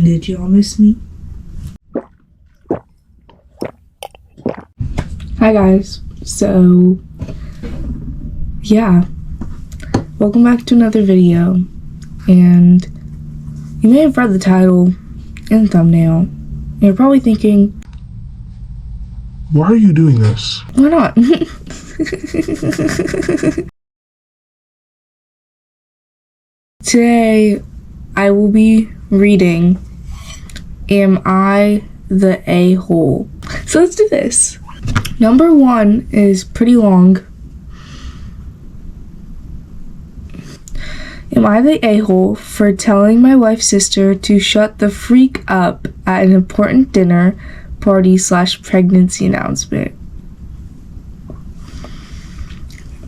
Did y'all miss me? Hi guys. So, yeah. Welcome back to another video. And you may have read the title and thumbnail. And you're probably thinking, why are you doing this? Why not? Today, I will be reading Am I the A-hole? So let's do this. Number 1 is pretty long. Am I the a-hole for telling my wife's sister to shut the freak up at an important dinner party / pregnancy announcement?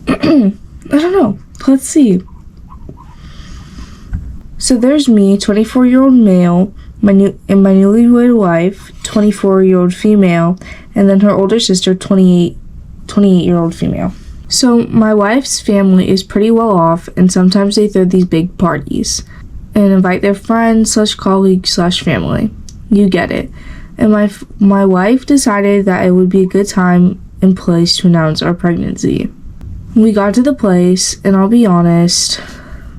I don't know. Let's see. So there's me, 24-year-old male, and my newlywed wife, 24-year-old female, and then her older sister, 28-year-old female. So my wife's family is pretty well off, and sometimes they throw these big parties and invite their friends / colleagues / family. You get it. And my wife decided that it would be a good time and place to announce our pregnancy. We got to the place, and I'll be honest,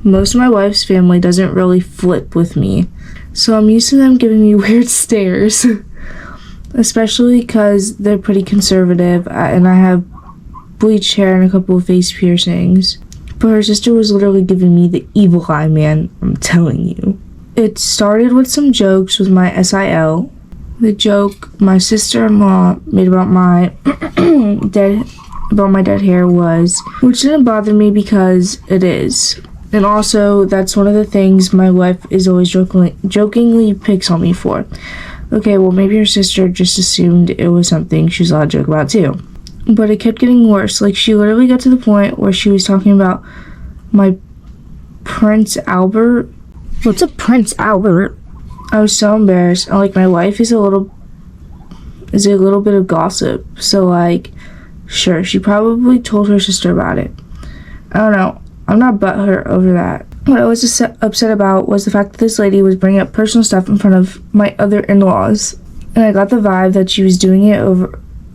most of my wife's family doesn't really flip with me. So I'm used to them giving me weird stares, especially because they're pretty conservative, and I have bleached hair and a couple of face piercings. But her sister was literally giving me the evil eye, man, I'm telling you. It started with some jokes with my SIL. The joke my sister-in-law made about my dead hair was, which didn't bother me because it is. And also, that's one of the things my wife is always jokingly picks on me for. Okay, well, maybe her sister just assumed it was something she was allowed to joke about too. But it kept getting worse. Like, she literally got to the point where she was talking about my Prince Albert. What's a Prince Albert? I was so embarrassed. And, like, my wife is a little bit of gossip. So, like, sure, she probably told her sister about it. I don't know. I'm not butthurt over that. What I was just upset about was the fact that this lady was bringing up personal stuff in front of my other in-laws. And I got the vibe that she was doing it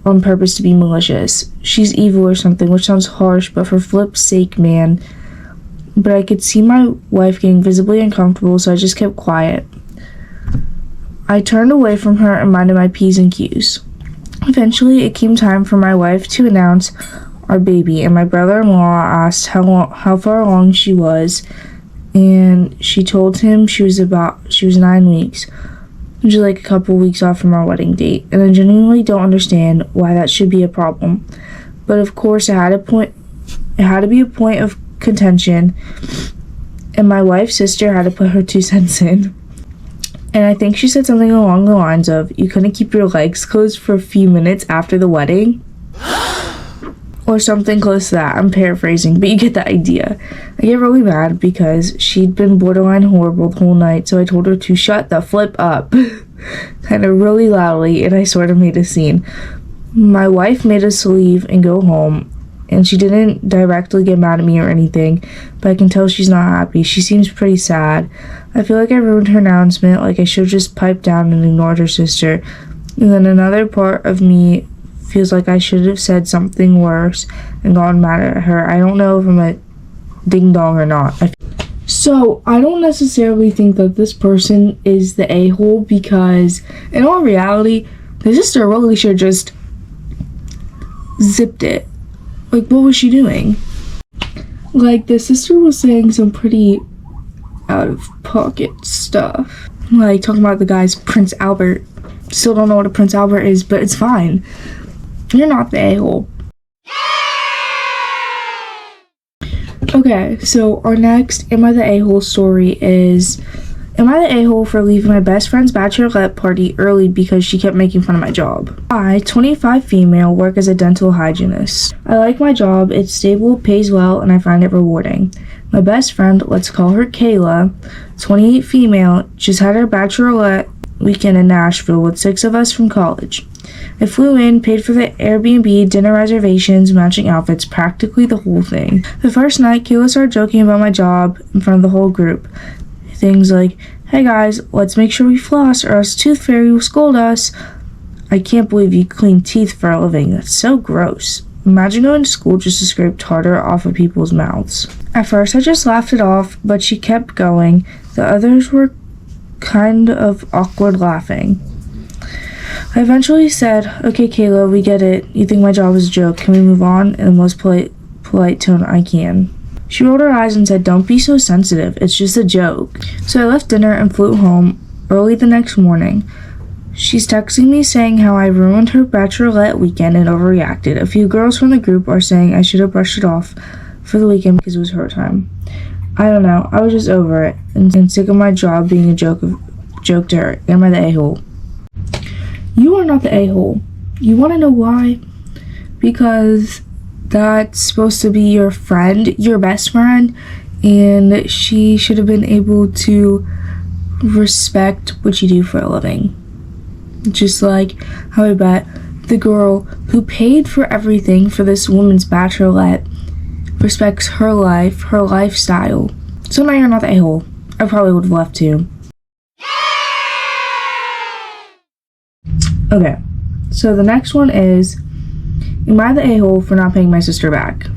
on purpose to be malicious. She's evil or something, which sounds harsh, but for flip's sake, man. But I could see my wife getting visibly uncomfortable, so I just kept quiet. I turned away from her and minded my P's and Q's. Eventually, it came time for my wife to announce our baby, and my brother-in-law asked how far along she was, and she told him she was 9 weeks, which is like a couple weeks off from our wedding date, and I genuinely don't understand why that should be a problem. But of course, it had to be a point of contention, and my wife's sister had to put her 2 cents in. And I think she said something along the lines of, "You couldn't keep your legs closed for a few minutes after the wedding?" Or something close to that. I'm paraphrasing, but you get the idea. I get really mad because she'd been borderline horrible the whole night, so I told her to shut the flip up, kind of really loudly, and I sort of made a scene. My wife made us leave and go home, and she didn't directly get mad at me or anything, but I can tell she's not happy. She seems pretty sad. I feel like I ruined her announcement, like I should have just piped down and ignored her sister. And then another part of me feels like I should have said something worse and gotten mad at her. I don't know if I'm a ding-dong or not. So, I don't necessarily think that this person is the a-hole because, in all reality, the sister really should have just zipped it. Like, what was she doing? Like, the sister was saying some pretty out-of-pocket stuff. Like, talking about the guy's Prince Albert. Still don't know what a Prince Albert is, but it's fine. You're not the a-hole. Okay, so our next Am I the A-hole story is, am I the a-hole for leaving my best friend's bachelorette party early because she kept making fun of my job? I, 25 female, work as a dental hygienist. I like my job, it's stable, pays well, and I find it rewarding. My best friend, let's call her Kayla, 28 female, just had her bachelorette weekend in Nashville with 6 of us from college. I flew in, paid for the Airbnb, dinner reservations, matching outfits, practically the whole thing. The first night, Kayla started joking about my job in front of the whole group. Things like, Hey guys, let's make sure we floss or else Tooth Fairy will scold us. I can't believe you clean teeth for a living. That's so gross. Imagine going to school just to scrape tartar off of people's mouths. At first I just laughed it off, but she kept going. The others were kind of awkward laughing. I eventually said, "Okay, Kayla, we get it. You think my job is a joke. Can we move on?" in the most polite tone I can. She rolled her eyes and said, "Don't be so sensitive. It's just a joke." So I left dinner and flew home early the next morning. She's texting me saying how I ruined her bachelorette weekend and overreacted. A few girls from the group are saying I should have brushed it off for the weekend because it was her time. I don't know. I was just over it and sick of my job being a joke to her. Am I the a-hole? You are not the a-hole. You want to know why? Because that's supposed to be your friend, your best friend, and she should have been able to respect what you do for a living. Just like how I bet the girl who paid for everything for this woman's bachelorette respects her life, her lifestyle. So now you're not the a-hole. I probably would have left too. Okay, so the next one is, am I the a-hole for not paying my sister back?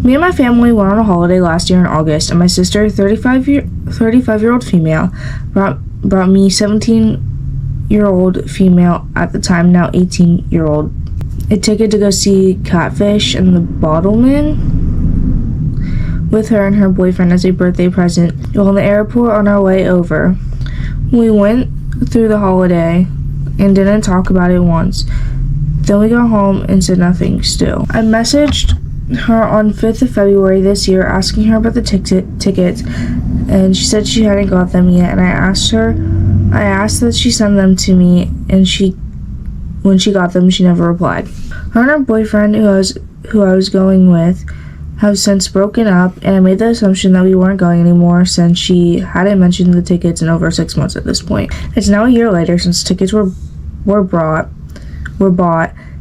Me and my family went on a holiday last year in August, and my sister, 35-year-old female, brought me 17-year-old female at the time, now 18-year-old, a ticket to go see Catfish and the Bottlemen with her and her boyfriend as a birthday present while in the airport on our way over. We went through the holiday and didn't talk about it once. Then we got home and said nothing still. I messaged her on 5th of February this year asking her about the tickets, and she said she hadn't got them yet, and I asked that she send them to me, and when she got them, she never replied. Her and her boyfriend, who I was going with, have since broken up, and I made the assumption that we weren't going anymore since she hadn't mentioned the tickets in over 6 months at this point. It's now a year later since tickets were bought,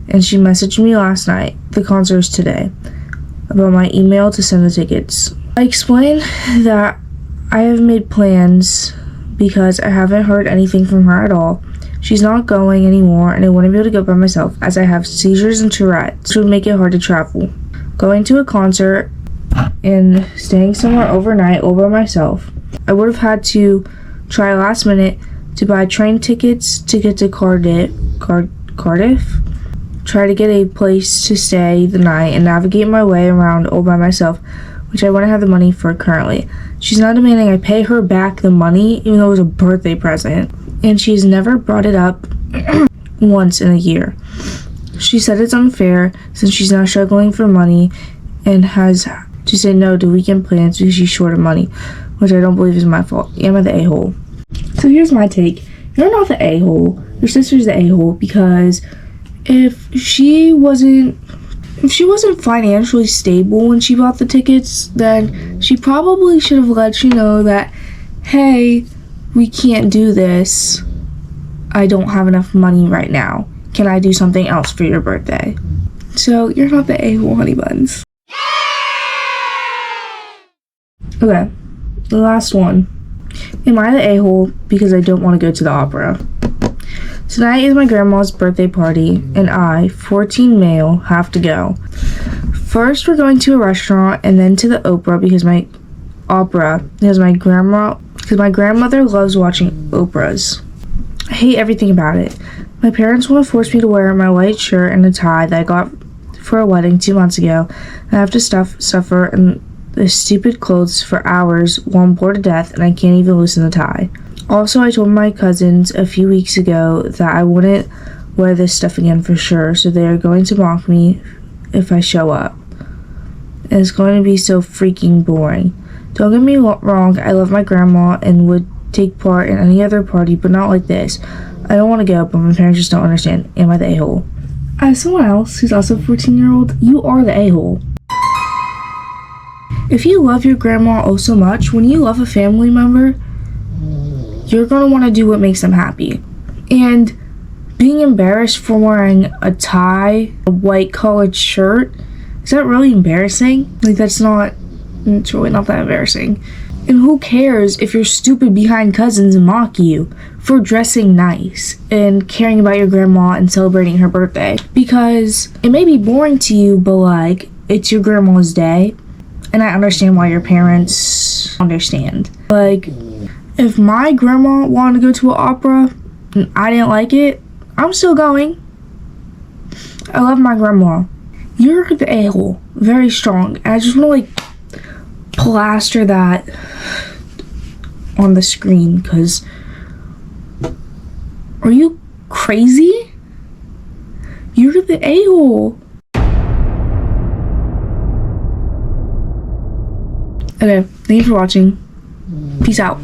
and she messaged me last night, the concert is today, about my email to send the tickets. I explained that I have made plans because I haven't heard anything from her at all. She's not going anymore, and I wouldn't be able to go by myself as I have seizures and Tourette's, which would make it hard to travel. Going to a concert and staying somewhere overnight all by myself. I would have had to try last minute to buy train tickets to get to Cardiff, try to get a place to stay the night, and navigate my way around all by myself, which I wouldn't have the money for currently. She's now demanding I pay her back the money, even though it was a birthday present, and she's never brought it up once in a year. She said it's unfair since she's now struggling for money and has to say no to weekend plans because she's short of money, which I don't believe is my fault. Am I the a-hole? So here's my take. You're not the a-hole. Your sister's the a-hole because if she wasn't financially stable when she bought the tickets, then she probably should have let you know that, hey, we can't do this. I don't have enough money right now. Can I do something else for your birthday? So you're not the a-hole, honey buns. Okay, the last one. Am I the a-hole because I don't want to go to the opera? Tonight is my grandma's birthday party, and I, 14 male, have to go. First, we're going to a restaurant, and then to the opera because my grandmother loves watching operas. I hate everything about it. My parents want to force me to wear my white shirt and a tie that I got for a wedding 2 months ago, and I have to suffer in the stupid clothes for hours while I'm bored to death and I can't even loosen the tie. Also, I told my cousins a few weeks ago that I wouldn't wear this stuff again for sure, so they are going to mock me if I show up. And it's going to be so freaking boring. Don't get me wrong, I love my grandma and would take part in any other party, but not like this. I don't want to go, but my parents just don't understand. Am I the a-hole? As someone else who's also a 14-year-old, you are the a-hole. If you love your grandma oh so much, when you love a family member, you're going to want to do what makes them happy. And being embarrassed for wearing a tie, a white collared shirt, is that really embarrassing? Like, it's really not that embarrassing. And who cares if your stupid behind cousins mock you for dressing nice and caring about your grandma and celebrating her birthday? Because it may be boring to you, but like, it's your grandma's day. And I understand why your parents understand. Like, if my grandma wanted to go to an opera and I didn't like it, I'm still going. I love my grandma. You're the a-hole. Very strong. And I just want to like plaster that on the screen, because are you crazy? You're the a-hole. Okay, thank you for watching. Peace out.